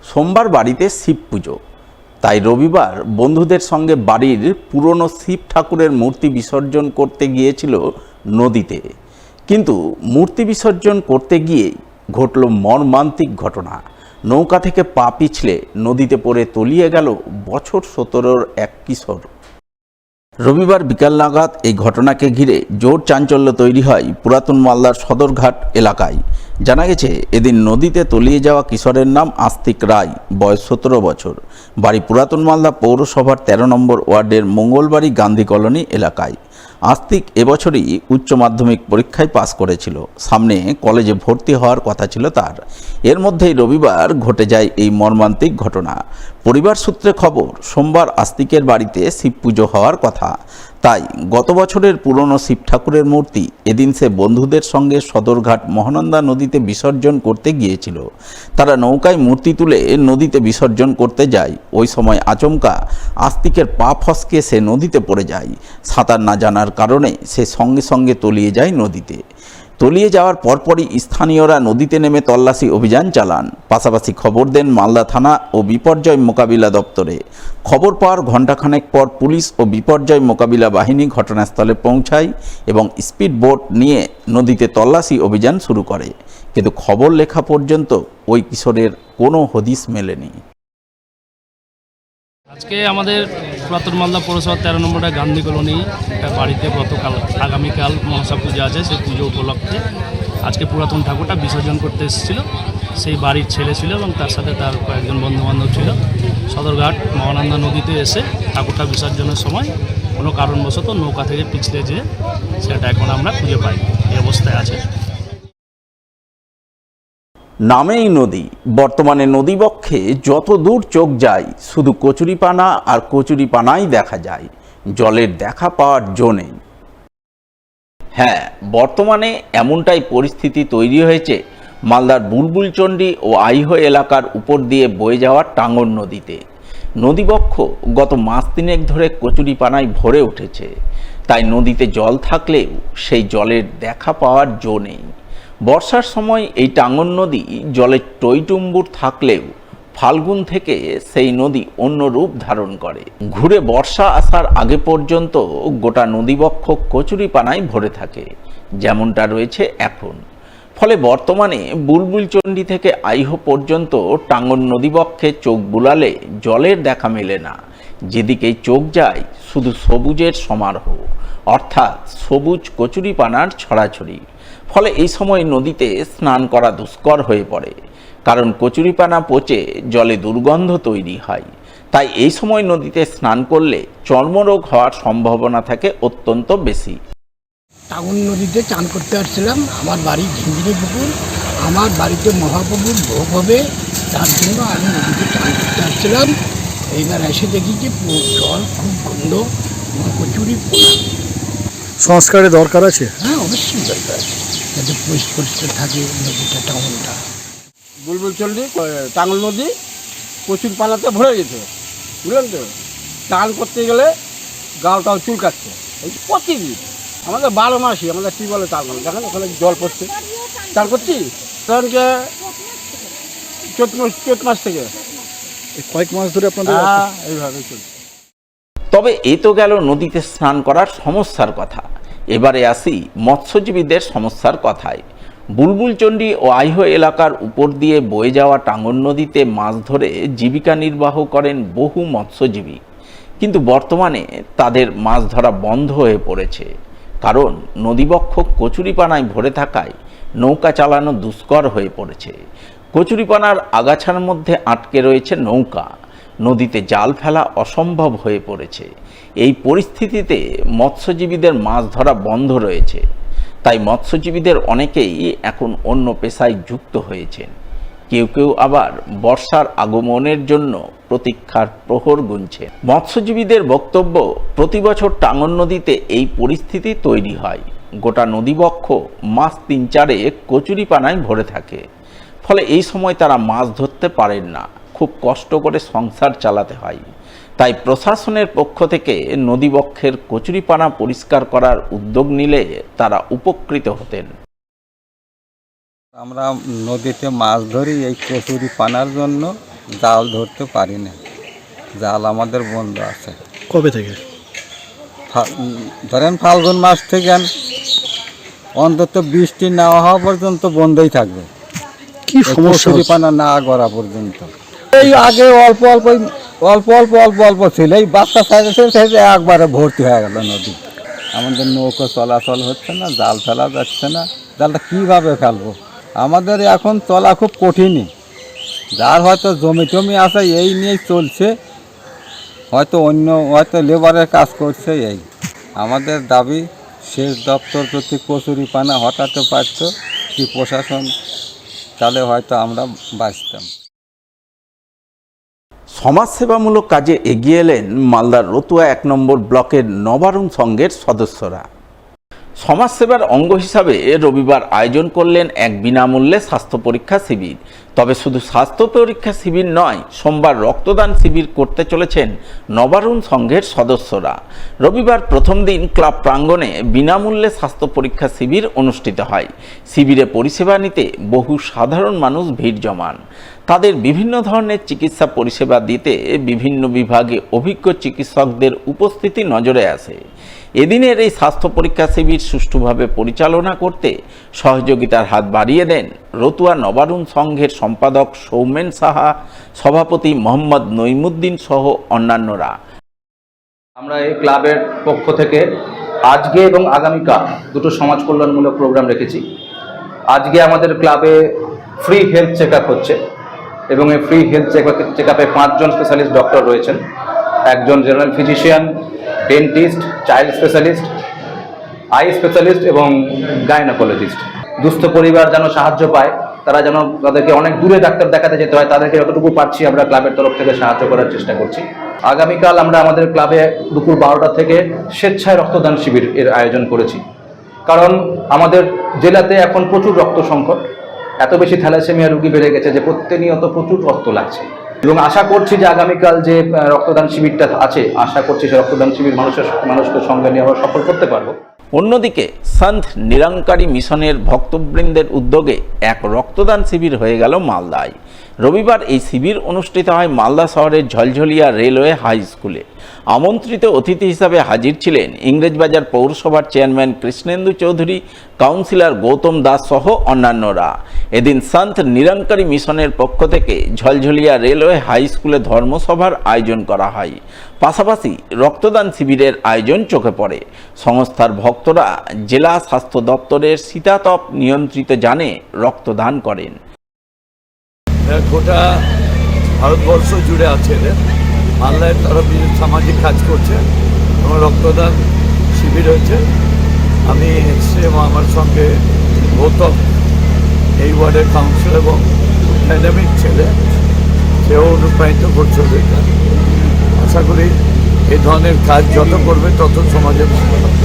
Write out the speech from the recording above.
সোমবার বাড়িতে শিব পুজো, তাই রবিবার বন্ধুদের সঙ্গে বাড়ির পুরনো শিব ঠাকুরের মূর্তি বিসর্জন করতে গিয়েছিল নদীতে। কিন্তু মূর্তি বিসর্জন করতে গিয়ে ঘটল মর্মান্তিক ঘটনা। নৌকা থেকে পা পিছলে নদীতে পড়ে তলিয়ে গেল বছর 17-র এক কিশোর। রবিবার বিকাল নাগাদ এই ঘটনাকে ঘিরে জোর চাঞ্চল্য তৈরি হয় পুরাতন মালদার সদরঘাট এলাকায়। জানা গেছে, এদিন নদীতে তলিয়ে যাওয়া কিশোরের নাম আস্তিক রায়, বয়স 17 বছর, বাড়ি পুরাতন মালদা পৌরসভার 13 নম্বর ওয়ার্ডের মঙ্গলবাড়ি গান্ধী কলোনি এলাকায়। আস্তিক এবছরই উচ্চ মাধ্যমিক পরীক্ষায় পাস করেছিল, সামনে কলেজে ভর্তি হওয়ার কথা ছিল তার। এর মধ্যেই রবিবার ঘটে যায় এই মর্মান্তিক ঘটনা। পরিবার সূত্রে খবর, সোমবার আস্তিকের বাড়িতে শিব পুজো হওয়ার কথা, তাই গত বছরের পুরনো শিব ঠাকুরের মূর্তি এদিন সে বন্ধুদের সঙ্গে সদরঘাট মহানন্দা নদীতে বিসর্জন করতে গিয়েছিল। তারা নৌকায় মূর্তি তুলে নদীতে বিসর্জন করতে যায়। ওই সময় আচমকা আস্তিকের পা ফসকে সে নদীতে পড়ে যায়। সাঁতার না জানার কারণে সে সঙ্গে সঙ্গে তলিয়ে যায় নদীতে। তলিয়ে যাওয়ার পরপরই স্থানীয়রা নদীতে নেমে তল্লাশি অভিযান চালান, পাশাপাশি খবর দেন মালদা থানা ও বিপর্যয় মোকাবিলা দপ্তরে। খবর পাওয়ার ঘণ্টাখানেক পর পুলিশ ও বিপর্যয় মোকাবিলা বাহিনী ঘটনাস্থলে পৌঁছায় এবং স্পিড বোট নিয়ে নদীতে তল্লাশি অভিযান শুরু করে। কিন্তু খবর লেখা পর্যন্ত ওই কিশোরের কোনো হদিস মেলেনি। আজকে আমাদের পুরাতন মালদা পৌরসভার 13 নম্বরের গান্ধী কলোনি একটা বাড়িতে আগামীকাল মনসা পূজা আছে। সেই পুজো উপলক্ষে আজকে পুরাতন ঠাকুরটা বিসর্জন করতে এসেছিল। সেই বাড়ির ছেলে ছিল এবং তার সাথে তার কয়েকজন বন্ধুবান্ধব ছিল। সদরঘাট মহানন্দা নদীতে এসে ঠাকুরটা বিসর্জনের সময় কোনো কারণবশত নৌকা থেকে পিছলে যেয়ে সেটা এখন আমরা খুঁজে পাই, এই অবস্থায় আছে। নামেই নদী, বর্তমানে নদীবক্ষে যত দূর চোখ যায় শুধু কচুরিপানা আর কচুরিপানাই দেখা যায়, জলের দেখা পাওয়ার জো নেই। হ্যাঁ, বর্তমানে এমনটাই পরিস্থিতি তৈরি হয়েছে মালদার বুলবুলচন্ডী ও আইহো এলাকার উপর দিয়ে বয়ে যাওয়া টাঙ্গন নদীতে। নদীবক্ষ গত মাস তিনেক ধরে কচুরিপানায় ভরে উঠেছে, তাই নদীতে জল থাকলেও সেই জলের দেখা পাওয়ার জো নেই। বর্ষার সময় এই টাঙ্গন নদী জলে টইটুম্বুর থাকলেও ফাল্গুন থেকে সেই নদী অন্য রূপ ধারণ করে। ঘুরে বর্ষা আসার আগে পর্যন্ত গোটা নদীবক্ষ কচুরিপানায় ভরে থাকে, যেমনটা রয়েছে এখন। ফলে বর্তমানে বুলবুলচন্ডী থেকে আইহো পর্যন্ত টাঙ্গন নদীবক্ষে চোখ বুলালে জলের দেখা মেলে না। যেদিকেই চোখ যায় শুধু সবুজের সমারোহ, অর্থাৎ সবুজ কচুরিপানার ছড়াছড়ি। ফলে এই সময় নদীতে স্নান করা দুষ্কর হয়ে পড়ে, কারণ কচুরিপানা পচে জলে দুর্গন্ধ তৈরি হয়। তাই এই সময় নদীতে স্নান করলে চর্মরোগ হওয়ার সম্ভাবনা থাকে অত্যন্ত বেশি। টাঙ্গন নদীতে চান করতে আসছিলাম। আমার বাড়ি ঝিঞ্জিরি পুকুর, আমার বাড়িতে মহাপ্রভুর ভোগ হবে, তার জন্য আমি নদীতে চান করতে আসছিলাম। এইবার এসে দেখি যে জল খুব গন্ধ, কচুরি পোনা। সংস্কারের দরকার আছে। হ্যাঁ, অবশ্যই দরকার আছে, যাতে পরিষ্কার থাকে নদীটা, টাঙ্গনটা। বুলবুলচন্ডী টাঙ্গন নদী প্রচুর পানাতে ভরে গেছে, বুঝলেন তো। চান করতে গেলে গাঁটাও চুলকাচ্ছে, এই প্রতিদিন আমাদের 12 মাসই আমাদের টিউবওয়েলে চান করে, দেখেন ওখানে জল পড়ছে। চান করছি কারণকে চৈত মাস থেকে কয়েক মাস ধরে আপনাদের এইভাবে চলছে। তবে এ তো গেল নদীতে স্নান করার সমস্যার কথা, এবারে আসি মৎস্যজীবীদের সমস্যার কথায়। বুলবুলচন্ডী ও আইহো এলাকার উপর দিয়ে বয়ে যাওয়া টাঙ্গন নদীতে মাছ ধরে জীবিকা নির্বাহ করেন বহু মৎস্যজীবী, কিন্তু বর্তমানে তাদের মাছ ধরা বন্ধ হয়ে পড়েছে, কারণ নদীবক্ষ কচুরিপানায় ভরে থাকায় নৌকা চালানো দুষ্কর হয়ে পড়েছে। কচুরিপানার আগাছার মধ্যে আটকে রয়েছে নৌকা, নদীতে জাল ফেলা অসম্ভব হয়ে পড়েছে। এই পরিস্থিতিতে মৎস্যজীবীদের মাছ ধরা বন্ধ রয়েছে, তাই মৎস্যজীবীদের অনেকেই এখন অন্য পেশায় যুক্ত হয়েছেন। কেউ কেউ আবার বর্ষার আগমনের জন্য প্রতীক্ষার প্রহর গুনছেন। মৎস্যজীবীদের বক্তব্য, প্রতি বছর টাঙ্গন নদীতে এই পরিস্থিতি তৈরি হয়। গোটা নদীবক্ষ মাস 3-4 কচুরিপানায় ভরে থাকে, ফলে এই সময় তারা মাছ ধরতে পারেন না, খুব কষ্ট করে সংসার চালাতে হয়। তাই প্রশাসনের পক্ষ থেকে নদীবক্ষের কচুরিপানা পরিষ্কার করার উদ্যোগ নিলে তারা উপকৃত হতেন। আমরা নদীতে মাছ ধরি এই কচুরিপানার জন্য। জাল ধরতে পারি না, জাল আমাদের বন্ধ আছে। কবে থেকে? ধরেন ফাল্গুন মাস থেকে অন্তত বৃষ্টি না হওয়া পর্যন্ত বন্ধই থাকবে, কি সমস্যা হচ্ছে? পানা না করা পর্যন্ত। এই আগে অল্প অল্প অল্প অল্প অল্প অল্প ছিল, এই বাচ্চা সাইজে একবারে ভর্তি হয়ে গেল নদী। আমাদের নৌকো চলাচল হচ্ছে না, জাল ফেলা যাচ্ছে না, জালটা কীভাবে ফেলবো? আমাদের এখন চলা খুব কঠিনই। যার হয়তো জমি টমি আছে এই নিয়েই চলছে, হয়তো অন্য হয়তো লেবারের কাজ করছে। এই আমাদের দাবি, সেচ দপ্তর যদি কচুরি পানা হটাতে পারত কি প্রশাসন, তাহলে হয়তো আমরা বাঁচতাম। সমাজসেবামূলক কাজে এগিয়ে এলেন মালদার রতুয়া 1 নম্বর ব্লকের নবারুণ সংঘের সদস্যরা। সমাজসেবার অঙ্গ হিসাবে রবিবার আয়োজন করলেন এক বিনামূল্যে স্বাস্থ্য পরীক্ষা শিবির। তবে শুধু স্বাস্থ্য পরীক্ষা শিবির নয়, সোমবার রক্তদান শিবির করতে চলেছেন নবারুণ সংঘের সদস্যরা। রবিবার প্রথম দিন ক্লাব প্রাঙ্গণে বিনামূল্যে স্বাস্থ্য পরীক্ষা শিবির অনুষ্ঠিত হয়। শিবিরে পরিষেবা নিতে বহু সাধারণ মানুষ ভিড় জমান। তাদের বিভিন্ন ধরনের চিকিৎসা পরিষেবা দিতে বিভিন্ন বিভাগে অভিজ্ঞ চিকিৎসকদের উপস্থিতি নজরে আসে। এদিনের এই স্বাস্থ্য পরীক্ষা শিবির সুষ্ঠুভাবে পরিচালনা করতে সহযোগিতার হাত বাড়িয়ে দেন রতুয়া নবারুণ সংঘের সম্পাদক সৌমেন সাহা, সভাপতি মোহাম্মদ নইমুদ্দিন সহ অন্যান্যরা। আমরা এই ক্লাবের পক্ষ থেকে আজকে এবং আগামীকাল দুটো সমাজ কল্যাণমূলক প্রোগ্রাম রেখেছি। আজকে আমাদের ক্লাবে ফ্রি হেলথ চেক আপ হচ্ছে এবং এই ফ্রি হেলথ চেক আপে 5 জন স্পেশালিস্ট ডক্টর রয়েছেন, একজন general physician, dentist, child specialist, eye specialist এবং গাইনোকোলজিস্ট। দুস্থ পরিবার যেন সাহায্য পায়, তারা যেন তাদেরকে অনেক দূরে ডাক্তার দেখাতে যেতে হয়, তাদেরকে যতটুকু পারছি আমরা ক্লাবের তরফ থেকে সাহায্য করার চেষ্টা করছি। আগামীকাল আমরা আমাদের ক্লাবে দুপুর 12টা থেকে স্বেচ্ছায় রক্তদান শিবির এর আয়োজন করেছি। কারণ আমাদের জেলাতে এখন প্রচুর রক্ত সংকট, এত বেশি থ্যালাসেমিয়া রোগী বেড়ে গেছে যে প্রতিনিয়ত প্রচুর রক্ত লাগছে। এবং আশা করছি যে আগামীকাল যে রক্তদান শিবিরটা আছে, আশা করছি সে রক্তদান শিবির মানুষকে সঙ্গে নিয়ে আমরা সফল করতে পারবো। অন্যদিকে সন্ত নিরঙ্কারী মিশনের ভক্তবৃন্দের উদ্যোগে এক রক্তদান শিবির হয়ে গেল মালদায়। রবিবার এই শিবির অনুষ্ঠিত হয় মালদা শহরের ঝলঝলিয়া রেলওয়ে হাই স্কুলে। আমন্ত্রিত অতিথি হিসাবে হাজির ছিলেন ইংরেজবাজার পৌরসভার চেয়ারম্যান কৃষ্ণেন্দু চৌধুরী, কাউন্সিলর গৌতম দাস সহ অন্যান্যরা। এদিন সন্ত নিরঙ্কারী মিশনের পক্ষ থেকে ঝলঝলিয়া রেলওয়ে হাই স্কুলে ধর্মসভার আয়োজন করা হয়। পাশাপাশি রক্তদান শিবিরের আয়োজন চোখে পড়ে। সংস্থার ভক্তরা জেলা স্বাস্থ্য দপ্তরের শীতাতপ নিয়ন্ত্রিত যানে রক্তদান করেন। গোটা ভারতবর্ষ জুড়ে আছে, মালদায় তারা বিভিন্ন সামাজিক কাজ করছে এবং রক্তদান শিবির হয়েছে। আমি এসছি এবং আমার সঙ্গে গৌতম, এই ওয়ার্ডের কাউন্সিলর এবং ডাইনামিক ছেলে, সেও অনুপ্রাণিত করছে ওদেরকে। আশা করি এই ধরনের কাজ যত করবে তত সমাজের ভালো হবে।